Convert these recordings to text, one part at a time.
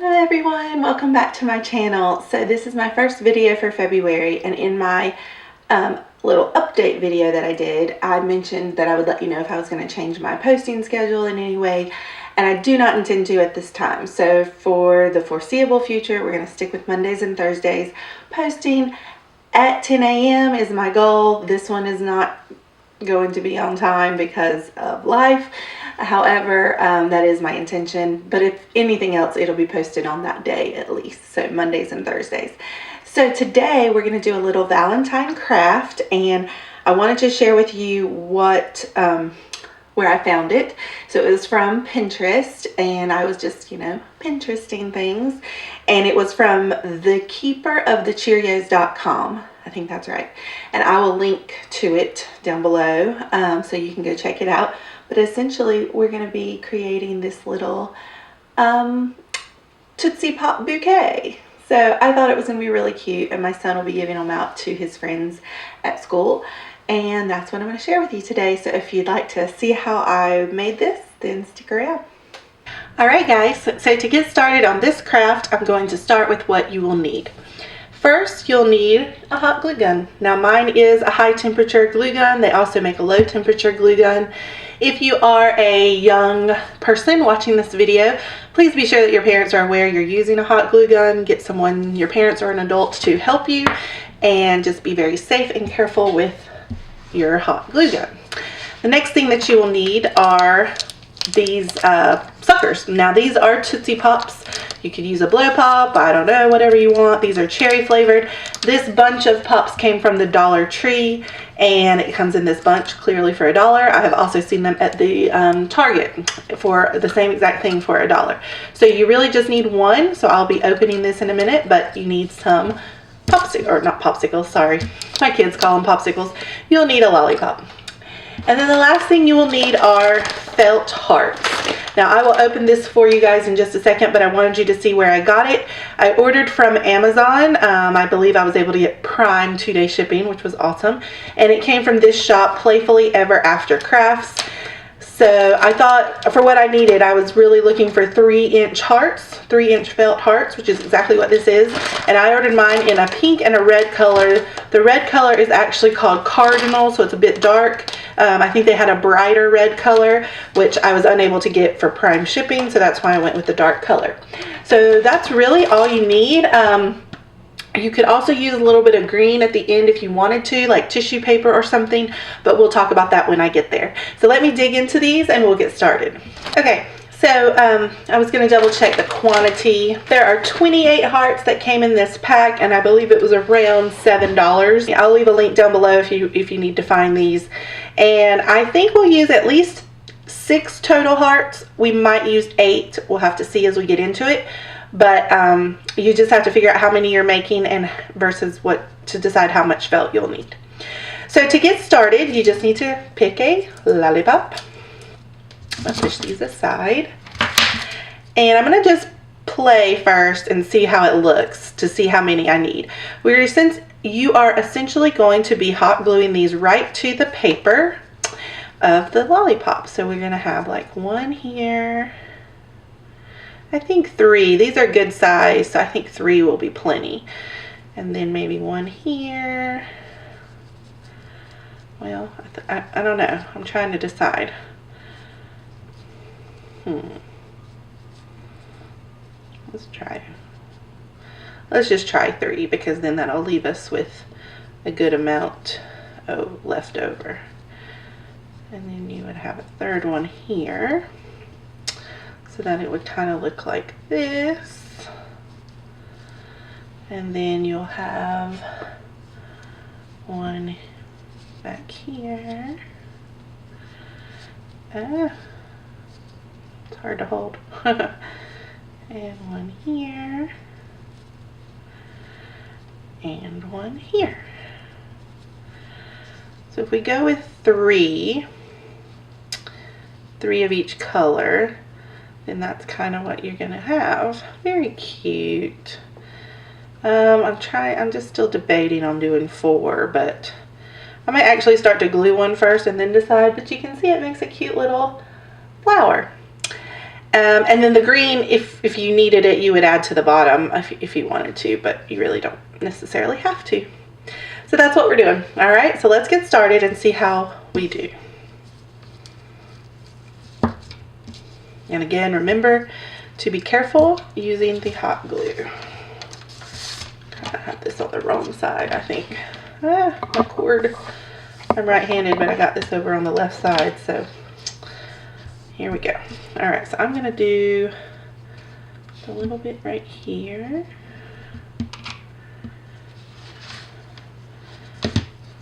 Hello everyone, welcome back to my channel. So this is my first video for February, and in my little update video that I did, I mentioned that I would let you know if I was going to change my posting schedule in any way, and I do not intend to at this time. So for the foreseeable future, we're going to stick with Mondays and Thursdays. Posting at 10 a.m. is my goal. This one is not going to be on time because of life. However, that is my intention, but if anything else, it'll be posted on that day at least, so Mondays and Thursdays. So today we're going to do a little Valentine craft, and I wanted to share with you what where I found it. So it was from Pinterest, and I was just, Pinteresting things, and it was from thekeeperofthecheerios.com. I think that's right, and I will link to it down below so you can go check it out. But essentially, we're going to be creating this little Tootsie Pop bouquet. So I thought it was going to be really cute, and my son will be giving them out to his friends at school. And that's what I'm going to share with you today. So if you'd like to see how I made this, then stick around. Alright guys, so to get started on this craft, I'm going to start with what you will need. First, you'll need a hot glue gun. Now mine is a high temperature glue gun. They also make a low temperature glue gun. If you are a young person watching this video, please be sure that your parents are aware you're using a hot glue gun. Get someone, your parents or an adult, to help you, and just be very safe and careful with your hot glue gun. The next thing that you will need are these suckers. Now these are Tootsie Pops. You could use a blow pop, I don't know, whatever you want. These are cherry flavored. This bunch of pops came from the Dollar Tree, and it comes in this bunch clearly for $1. I have also seen them at the Target for the same exact thing for $1. So you really just need one. So I'll be opening this in a minute, but you need some popsicles, or not popsicles, sorry. My kids call them popsicles. You'll need a lollipop. And then the last thing you will need are felt hearts. Now I will open this for you guys in just a second, but I wanted you to see where I got it. I ordered from Amazon. I believe I was able to get Prime 2-day shipping, which was awesome. And it came from this shop, Playfully Ever After Crafts. So I thought for what I needed, I was really looking for 3-inch hearts, 3-inch felt hearts, which is exactly what this is. And I ordered mine in a pink and a red color. The red color is actually called Cardinal, so it's a bit dark. I think they had a brighter red color, which I was unable to get for Prime shipping, so that's why I went with the dark color. So that's really all you need. You could also use a little bit of green at the end if you wanted to, like tissue paper or something, but we'll talk about that when I get there. So let me dig into these and we'll get started. Okay, so I was going to double check the quantity. There are 28 hearts that came in this pack, and I believe it was around $7. I'll leave a link down below if you need to find these. And I think we'll use at least 6 total hearts. We might use 8. We'll have to see as we get into it. But you just have to figure out how many you're making and versus what to decide how much felt you'll need. So to get started, you just need to pick a lollipop. I'll push these aside. And I'm going to just play first and see how it looks to see how many I need. Since you are essentially going to be hot gluing these right to the paper of the lollipop. So we're going to have like 1 here. I think 3. These are good size, so I think 3 will be plenty. And then maybe 1 here. Well, I don't know. I'm trying to decide. Let's just try 3, because then that'll leave us with a good amount left over. And then you would have a 3rd one here, so that it would kind of look like this. And then you'll have 1 back here. It's hard to hold. And 1 here. And 1 here. So if we go with 3 of each color, then that's kind of what you're gonna have. Very cute. I'm just still debating on doing 4, but I might actually start to glue one first and then decide, but you can see it makes a cute little flower. And then the green, if you needed it, you would add to the bottom if you wanted to, but you really don't necessarily have to. So that's what we're doing. All right, so let's get started and see how we do. And again, remember to be careful using the hot glue. I have this on the wrong side, I think. My cord. I'm right-handed, but I got this over on the left side, so here we go. All right, so I'm gonna do a little bit right here.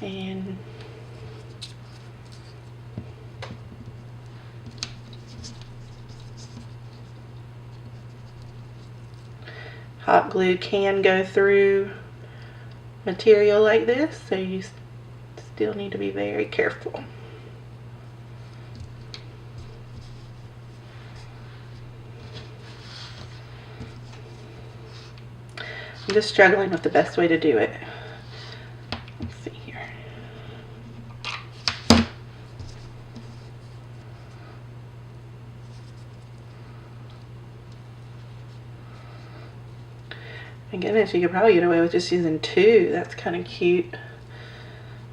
And hot glue can go through material like this, so you still need to be very careful. I'm just struggling with the best way to do it. Let's see here. My goodness, you could probably get away with just using 2. That's kind of cute.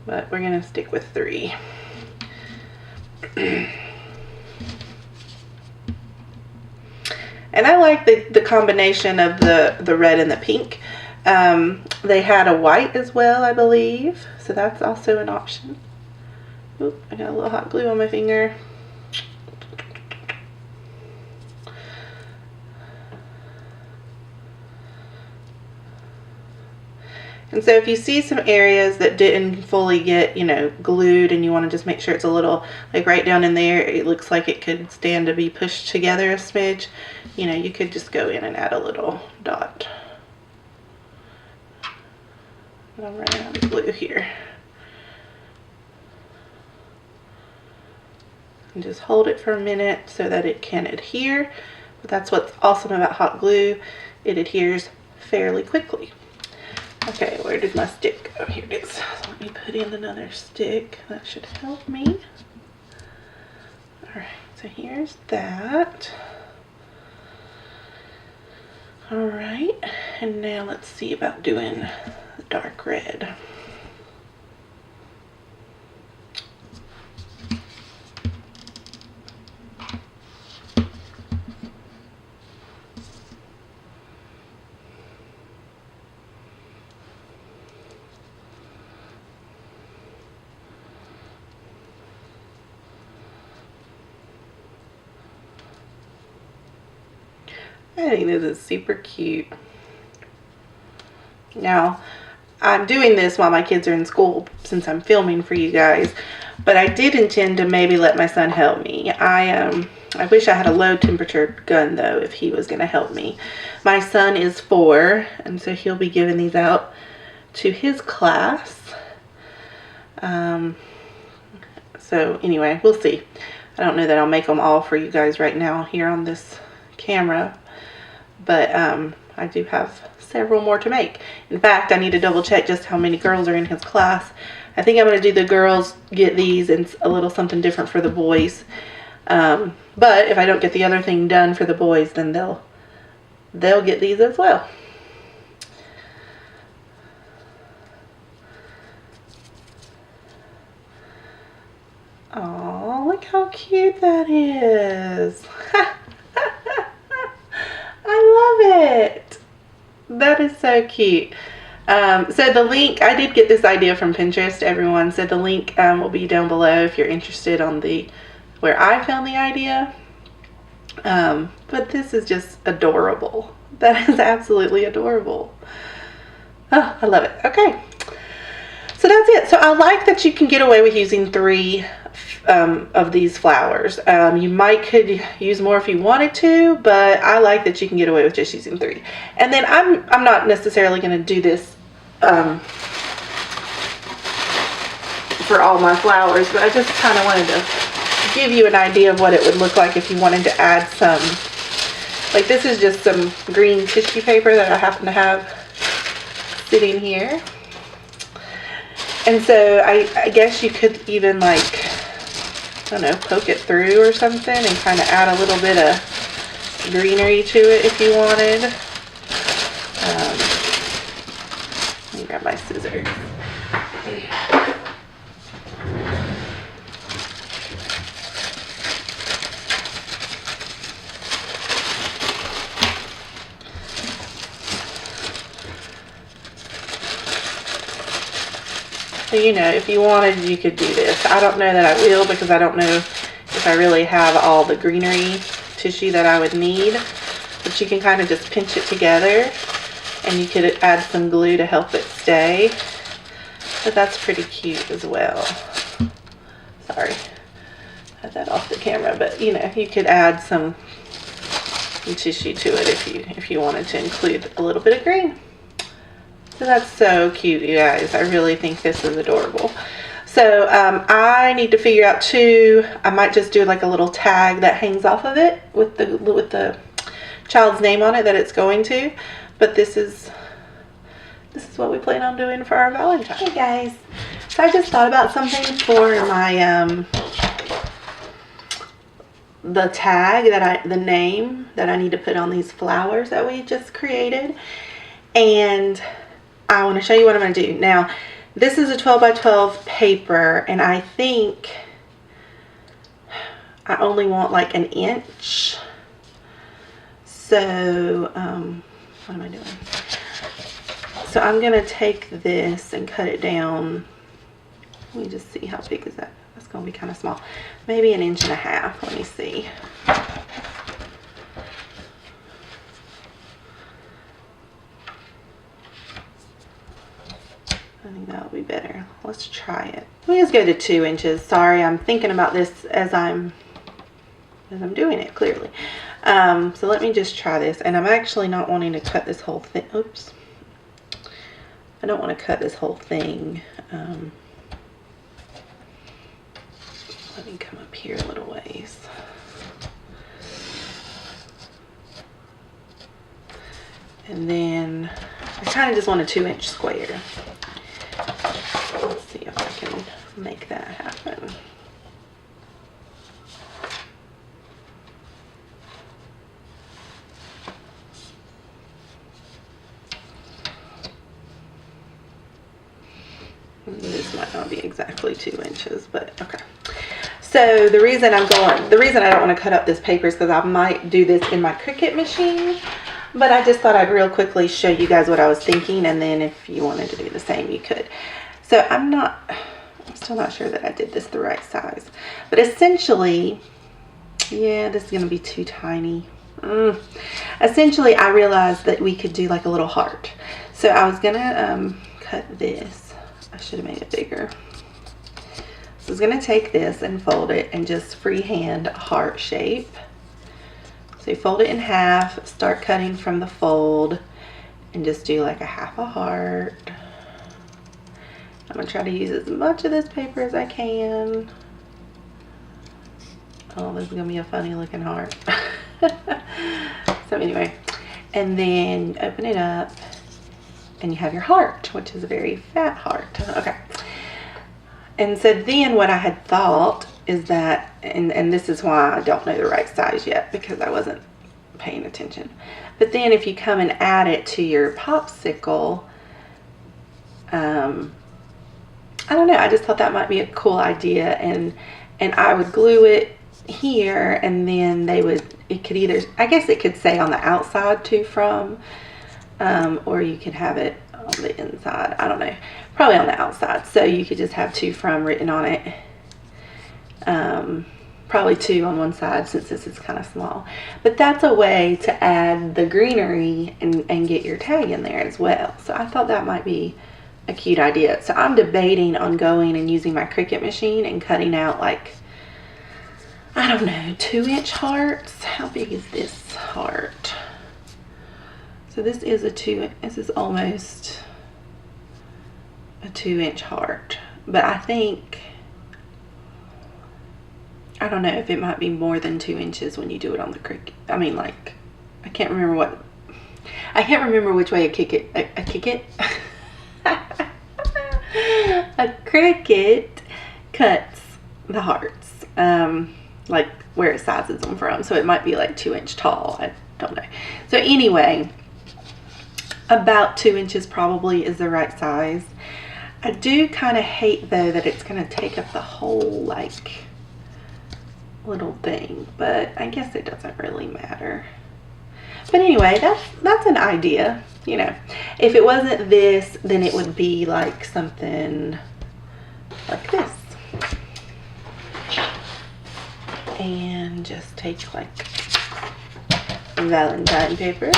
But we're going to stick with 3. And I like the combination of the red and the pink. They had a white as well, I believe. So that's also an option. Oop, I got a little hot glue on my finger. And so if you see some areas that didn't fully get, you know, glued, and you want to just make sure it's a little, like right down in there, it looks like it could stand to be pushed together a smidge, you know, you could just go in and add a little dot. But I'm running out of glue here. And just hold it for a minute so that it can adhere. But that's what's awesome about hot glue. It adheres fairly quickly. Okay, where did my stick go? Here it is. So let me put in another stick. That should help me. Alright, so here's that. Alright, and now let's see about doing the dark red. I think this is super cute. Now, I'm doing this while my kids are in school since I'm filming for you guys, but I did intend to maybe let my son help me. I wish I had a low temperature gun though, if he was going to help me. My son is 4, and so he'll be giving these out to his class. So anyway, we'll see. I don't know that I'll make them all for you guys right now here on this camera. But I do have several more to make. In fact, I need to double check just how many girls are in his class. I think I'm going to do the girls get these and a little something different for the boys. But if I don't get the other thing done for the boys, then they'll get these as well. Oh, look how cute that is. I love it. That is so cute. So the link, I did get this idea from Pinterest, everyone. So the link will be down below if you're interested on where I found the idea. But this is just adorable. That is absolutely adorable. Oh, I love it. Okay. So that's it. So I like that you can get away with using 3 of these flowers. You could use more if you wanted to, but I like that you can get away with just using 3. And then I'm not necessarily going to do this for all my flowers, but I just kind of wanted to give you an idea of what it would look like if you wanted to add some, like this is just some green tissue paper that I happen to have sitting here. And so I guess you could even, like, I don't know, poke it through or something and kind of add a little bit of greenery to it if you wanted. Let me grab my scissors. So, you know, if you wanted, you could do this. I don't know that I will, because I don't know if I really have all the greenery tissue that I would need. But you can kind of just pinch it together, and you could add some glue to help it stay. But that's pretty cute as well. Sorry, I had that off the camera, but you know, you could add some tissue to it if you wanted to include a little bit of green. So that's so cute, you guys. I really think this is adorable. So I need to figure out too, I might just do like a little tag that hangs off of it with the child's name on it that it's going to. But this is what we plan on doing for our Valentine. Hey guys, so I just thought about something for my the tag the name that I need to put on these flowers that we just created, and I want to show you what I'm going to do. Now, this is a 12 by 12 paper, and I think I only want like an inch. So, what am I doing? So I'm going to take this and cut it down. Let me just see, how big is that? That's going to be kind of small. Maybe 1.5 inches. Let me see. I think that'll be better. Let's try it. Let me just go to 2 inches. Sorry, I'm thinking about this as I'm doing it, clearly. So let me just try this. And I'm actually not wanting to cut this whole thing. Oops. I don't want to cut this whole thing. Let me come up here a little ways. And then I kind of just want a 2-inch square. Let's see if I can make that happen. This might not be exactly 2 inches, but okay. So the reason I don't want to cut up this paper is because I might do this in my Cricut machine. But I just thought I'd real quickly show you guys what I was thinking, and then if you wanted to do the same, you could. So I'm still not sure that I did this the right size. But essentially, yeah, this is going to be too tiny. Essentially, I realized that we could do like a little heart. So I was going to cut this. I should have made it bigger. So I was going to take this and fold it and just freehand a heart shape. So you fold it in half, start cutting from the fold, and just do like a half a heart. I'm going to try to use as much of this paper as I can. Oh, this is going to be a funny looking heart. So anyway, and then open it up, and you have your heart, which is a very fat heart. Okay. And so then what I had thought is that, and this is why I don't know the right size yet, because I wasn't paying attention. But then if you come and add it to your popsicle, I don't know, I just thought that might be a cool idea, and I would glue it here, and then it could either, I guess it could say on the outside to from, or you could have it on the inside. I don't know, probably on the outside. So you could just have to from written on it. Probably 2 on one side, since this is kind of small. But that's a way to add the greenery and get your tag in there as well. So I thought that might be a cute idea. So I'm debating on going and using my Cricut machine and cutting out like, I don't know, 2-inch hearts. How big is this heart? So this is this is almost a 2-inch heart. But I think, I don't know if it might be more than 2 inches when you do it on the Cricut. I mean, like, I can't remember which way a Cricut cuts the hearts. Like where it sizes them from. So it might be like 2-inch tall. I don't know. So anyway, about 2 inches probably is the right size. I do kind of hate though that it's going to take up the whole like little thing, but I guess it doesn't really matter. But anyway, that's an idea. You know, if it wasn't this, then it would be like something like this. And just take like Valentine paper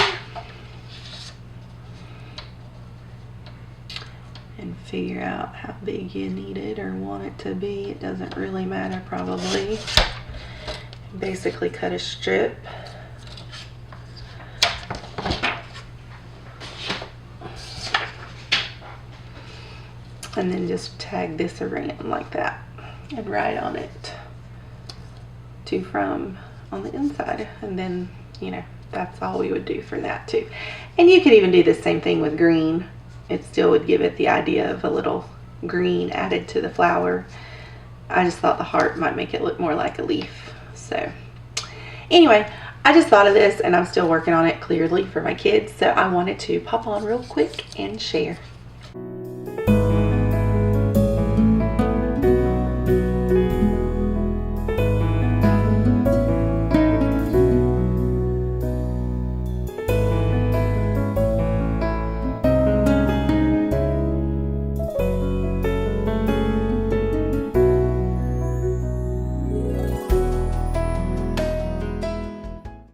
and figure out how big you need it or want it to be. It doesn't really matter probably. Basically cut a strip. And then just tag this around like that and write on it to from on the inside. And then, you know, that's all we would do for that too. And you could even do the same thing with green. It still would give it the idea of a little green added to the flower. I just thought the heart might make it look more like a leaf. So anyway, I just thought of this and I'm still working on it clearly for my kids. So I wanted to pop on real quick and share.